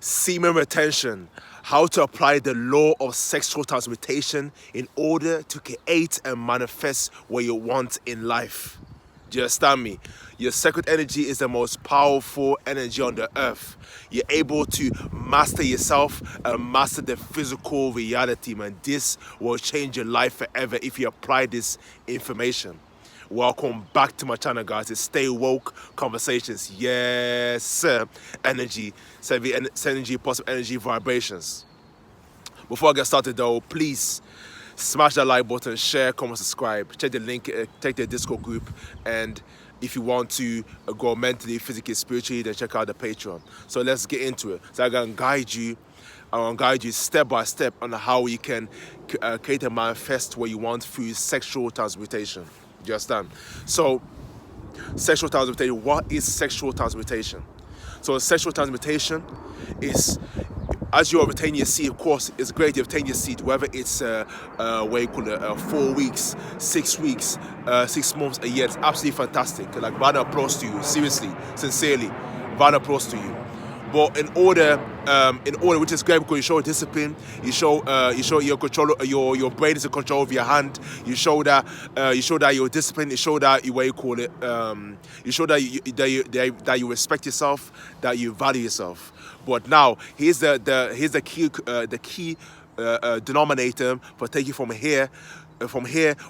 Semen retention, how to apply the law of sexual transmutation in order to create and manifest what you want in life. Do you understand me? Your sacred energy is the most powerful energy on the earth. You're able to master yourself and master the physical reality, man. This will change your life forever if you apply this information. Welcome back to my channel, guys. It's Stay Woke Conversations. Yes, sir. Energy, energy, positive energy vibrations. Before I get started though, please smash that like button, share, comment, subscribe. Check the link, check the Discord group, and if you want to grow mentally, physically, spiritually, then check out the Patreon. So let's get into it. So I'm gonna guide you step by step on how you can create and manifest what you want through sexual transmutation. Do you understand? So, sexual transmutation. What is sexual transmutation? So, sexual transmutation is, as you retain your seed, of course, it's great to retain your seed, whether it's what you call it, 4 weeks, 6 weeks, 6 months, a year. It's absolutely fantastic. Like, round of applause to you, seriously, sincerely, round of applause to you. But in order, which is great because you show discipline, you show your control, your brain is in control of your hand. You show that you're disciplined. You show that you show that you respect yourself, that you value yourself. But now here's the key denominator for taking from here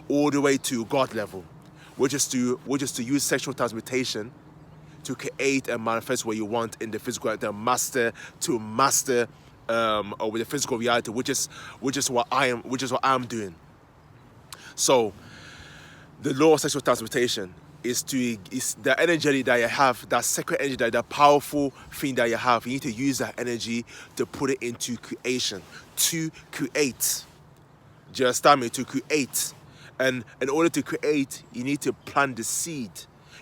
all the way to God level, which is to use sexual transmutation to create and manifest what you want in the physical, to master over the physical reality, which is what I'm doing. So the law of sexual transmutation is the energy that you have, that sacred energy, that powerful thing that you have. You need to use that energy to put it into creation, to create. Do you understand me? To create. And in order to create, you need to plant the seed.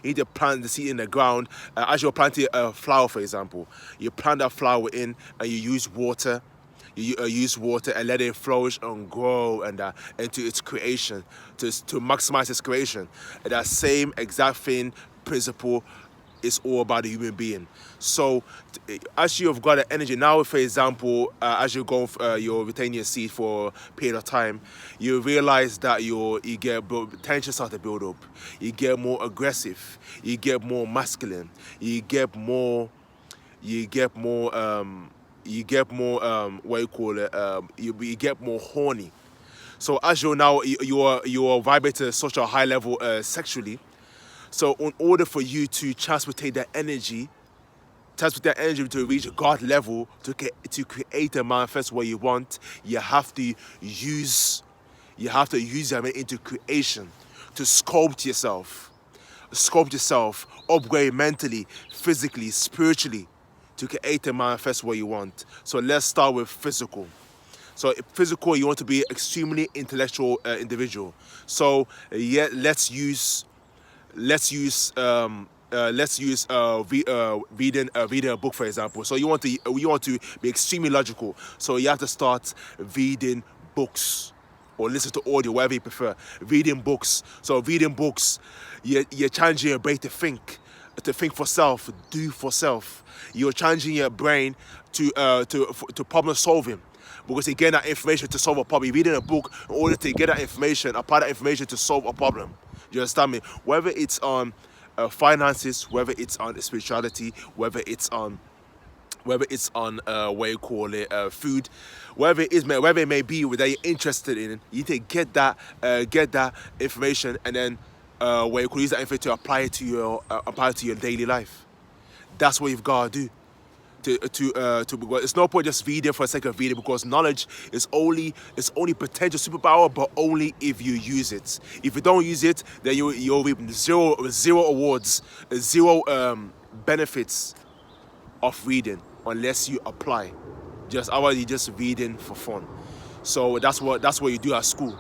You need to plant the seed in the ground. As you're planting a flower, for example, you plant that flower in and you use water. You use water and let it flourish and grow and into its creation, to maximize its creation. And that same exact thing, principle, is all about the human being. So, as you have got the energy now, for example, as you go, you retain your seed for a period of time, you realize that you get tension start to build up. You get more aggressive. You get more masculine. You get more. You get more horny. So as you're now, you're vibrating at such a high level sexually. So in order for you to transmute that energy to reach God level, to create and manifest what you want, you have to use them into creation, to sculpt yourself, upgrade mentally, physically, spiritually, to create and manifest what you want. So let's start with physical. So physical, you want to be extremely intellectual individual. So yeah, let's use reading a book, for example. So you want to be extremely logical. So you have to start reading books or listen to audio, whatever you prefer. Reading books. So reading books, you're challenging your brain to think for self, do for self. You're challenging your brain to problem solving. Because you get that information to solve a problem. You're reading a book in order to get that information, apply that information to solve a problem. You understand me? Whether it's on finances, whether it's on spirituality, whether it's on what you call it, food, whatever it may be that you're interested in, you need to get that information, and then where you could use that information to apply it to your daily life. That's what you've got to do. It's no point just reading for the sake of reading, because knowledge is only potential superpower, but only if you use it. If you don't use it, then you'll reap zero awards, zero benefits of reading unless you apply. Otherwise you're just reading for fun. So that's what you do at school.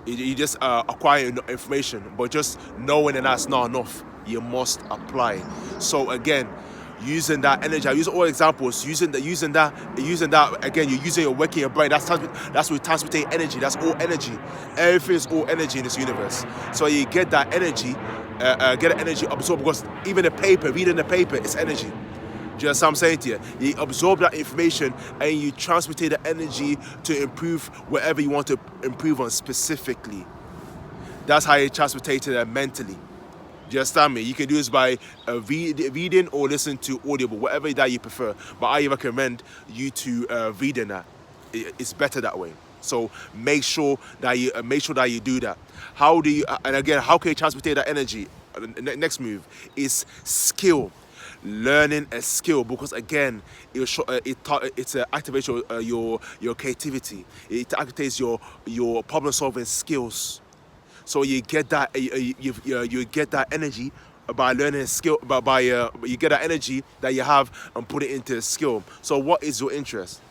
You just acquire information, but just knowing that that's not enough. You must apply. So again, using that energy, I use all examples. Using that again, you're working your brain. That's what transmutate energy. That's all energy. Everything is all energy in this universe. So you get that energy, absorbed, because even reading the paper is energy. Do you understand what I'm saying to you? You absorb that information and you transmute the energy to improve wherever you want to improve on specifically. That's how you transmute it mentally. Do you understand me? You can do this by reading or listen to audible, whatever that you prefer. But I recommend you to reading that. It's better that way. So make sure that you do that. How do you? And again, how can you transmute that energy? Next move is skill. Learning a skill, because again, it activates your creativity. It activates your problem solving skills. So you get that you get that energy by learning a skill, by you get that energy that you have and put it into a skill. So what is your interest?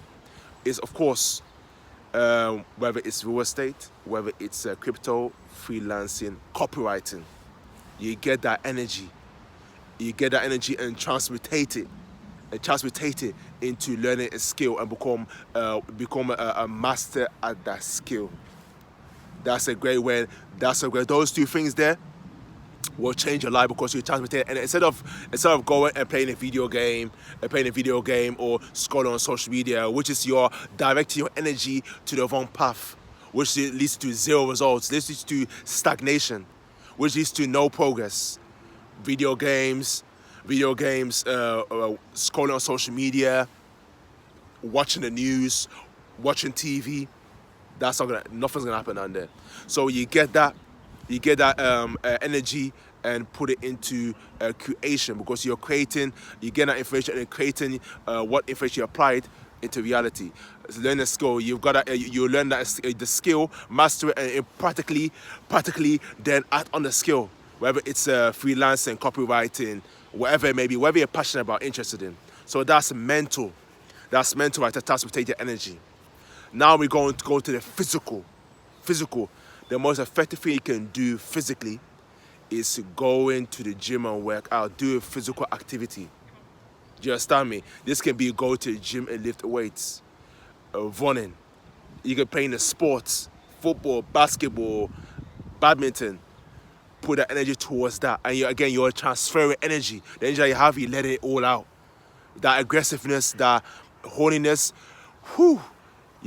Is of course whether it's real estate, whether it's crypto, freelancing, copywriting. You get that energy. You get that energy and transmutate it into learning a skill and become a master at that skill. That's a great way. Those two things there will change your life, because you transmit it. And instead of going and playing a video game or scrolling on social media, which is you're directing your energy to the wrong path, which leads to zero results, leads to stagnation, which leads to no progress. Video games, scrolling on social media, watching the news, watching TV. Nothing's gonna happen on there. So you get that energy and put it into creation, because you get that information and creating what information you applied into reality. Learn a skill. You learn the skill, master it, and practically then act on the skill. Whether it's freelancing, copywriting, whatever it may be, whatever you're passionate about, interested in. So that's mental. That's mental, right? To transmute your energy. Now we're going to go to the physical. The most effective thing you can do physically is going to the gym and work out, do a physical activity. Do you understand me? This can be go to the gym and lift weights, running. You can play in the sports, football, basketball, badminton. Put that energy towards that, and you're transferring energy. The energy that you have, you let it all out. That aggressiveness, that horniness, you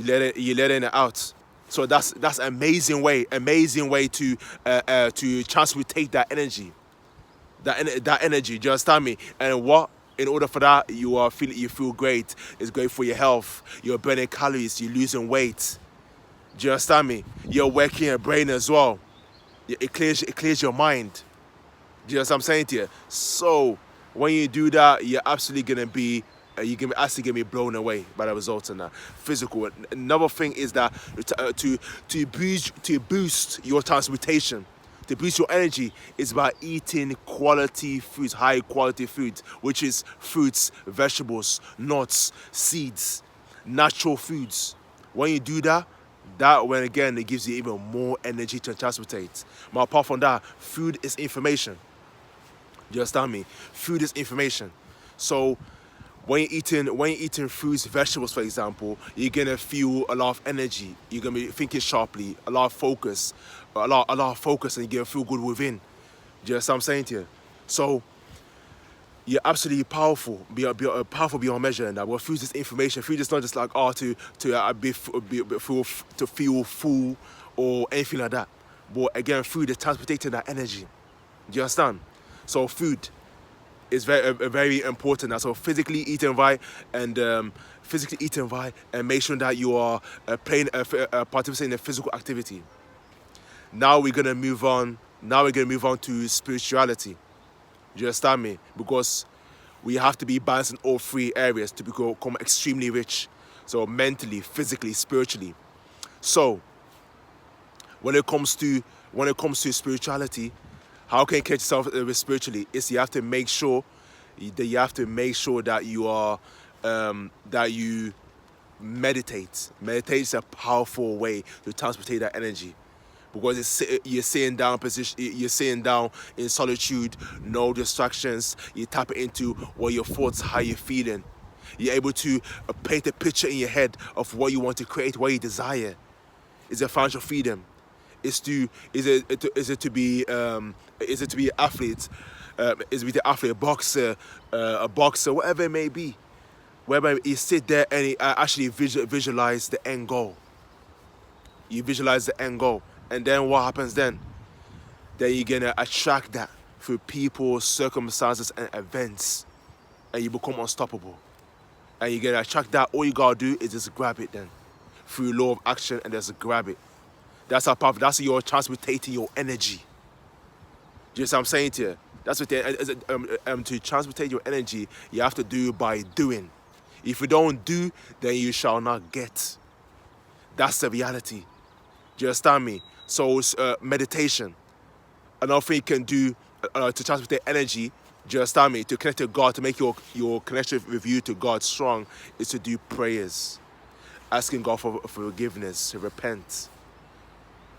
letting it out. So that's amazing way to transmutate that energy. That energy. Do you understand me? And what? In order for that, you feel great. It's great for your health. You're burning calories. You're losing weight. Do you understand me? You're working your brain as well. It clears your mind. Do you know what I'm saying to you? So when you do that, you're absolutely gonna be blown away by the results in that physical. Another thing is that to boost your transmutation, to boost your energy, is by eating quality foods, high quality foods, which is fruits, vegetables, nuts, seeds, natural foods. When you do that, when again, it gives you even more energy to transmutate. But apart from that, food is information. Do you understand me? Food is information. So when you're eating fruits, vegetables, for example, you're gonna feel a lot of energy. You're gonna be thinking sharply, a lot of focus, and you're gonna feel good within. Do you understand what I'm saying to you? So you're absolutely powerful, powerful beyond measure. And that. Well, food is information. Food is not just like to feel full or anything like that. But again, food is transporting that energy. Do you understand? So food is very important. So physically eating right and make sure that you are participating in a physical activity. Now we're gonna move on. To spirituality. Do you understand me? Because we have to be balanced in all three areas to become extremely rich. So mentally, physically, spiritually. So when it comes to spirituality, how can you catch yourself spiritually? Is you have to make sure that you are that you meditate. Meditate is a powerful way to transport that energy. Because you're sitting down in solitude, no distractions. You tap into what your thoughts, how you're feeling. You're able to paint a picture in your head of what you want to create, what you desire. Is it financial freedom? Is it to be an athlete? is with the athlete, a boxer, whatever it may be. Whereby you sit there and you actually visualize the end goal. You visualize the end goal. And then what happens then? Then you're going to attract that through people, circumstances, and events. And you become unstoppable. And you're going to attract that. All you got to do is just grab it then. Through law of action, and just grab it. That's how powerful. That's your transmutating your energy. Do you know what I'm saying to you? That's what to transmutate your energy, you have to do by doing. If you don't do, then you shall not get. That's the reality. Do you understand me? So meditation. Another thing you can do to transmute energy, do you understand me? To connect to God, to make your connection with you to God strong, is to do prayers. Asking God for forgiveness, to repent.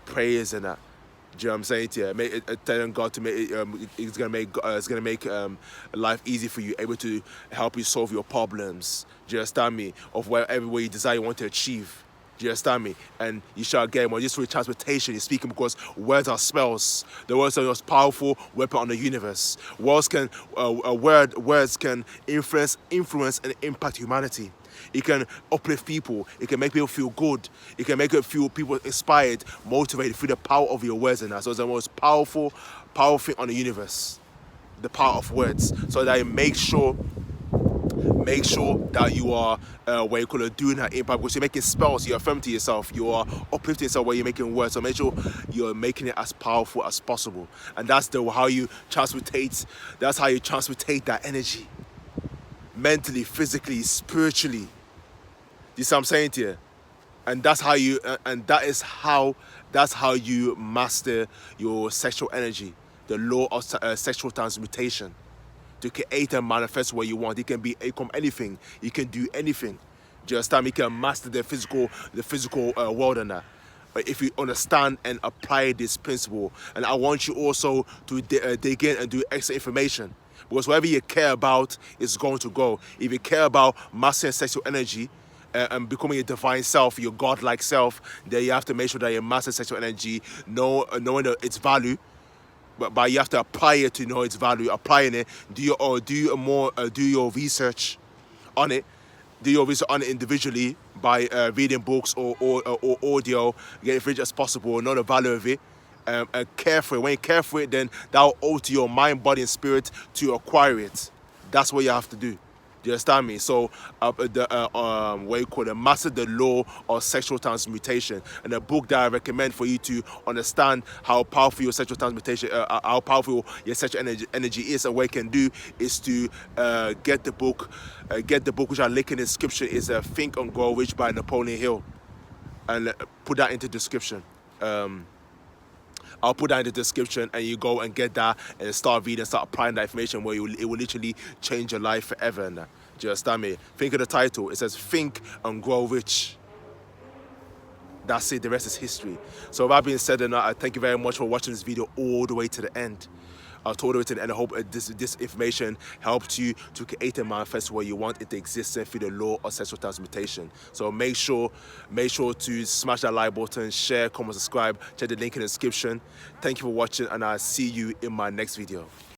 Prayers and that. Do you know what I'm saying to you? Telling God to make it's gonna make life easy for you, able to help you solve your problems. Do you understand me? Of whatever way you desire, you want to achieve. Do you understand me? And you shall get more. Just through transmutation, you're speaking because words are spells. The words are the most powerful weapon on the universe. Words can influence and impact humanity. It can uplift people. It can make people feel good. It can make people inspired, motivated through the power of your words and that. So it's the most powerful thing on the universe. The power of words. So that you make sure that you are doing that impact, because you're making spells, you're affirming to yourself, you are uplifting yourself where you're making words. So make sure you're making it as powerful as possible. And that's how you transmutate that energy. Mentally, physically, spiritually. You see what I'm saying to you? And that's how you master your sexual energy. The law of sexual transmutation. To create and manifest what you want. It can become anything. You can do anything. Do you understand? You can master the physical world and that. But if you understand and apply this principle, and I want you also to dig in and do extra information. Because whatever you care about is going to go. If you care about mastering sexual energy and becoming a divine self, your godlike self, then you have to make sure that you master sexual energy, knowing its value. But you have to apply it to know its value. Applying it, do your research on it. Do your research on it individually by reading books or audio. Get as rich as possible. Know the value of it. And care for it. When you care for it, then that will alter your mind, body, and spirit to acquire it. That's what you have to do. Do you understand me? So, master the law of sexual transmutation, and a book that I recommend for you to understand how powerful your sexual transmutation, how powerful your sexual energy is, and what you can do is to get the book which I link in the description. Is Think and Grow Rich by Napoleon Hill, and put that into the description. I'll put that in the description, and you go and get that and start reading, start applying that information where it will literally change your life forever. And do you understand me? Think of the title. It says Think and Grow Rich. That's it. The rest is history. So with that being said, I thank you very much for watching this video all the way to the end. All the way to the end. I hope this information helped you to create and manifest what you want it to exist through the law of sexual transmutation. So make sure to smash that like button, share, comment, subscribe. Check the link in the description. Thank you for watching, and I'll see you in my next video.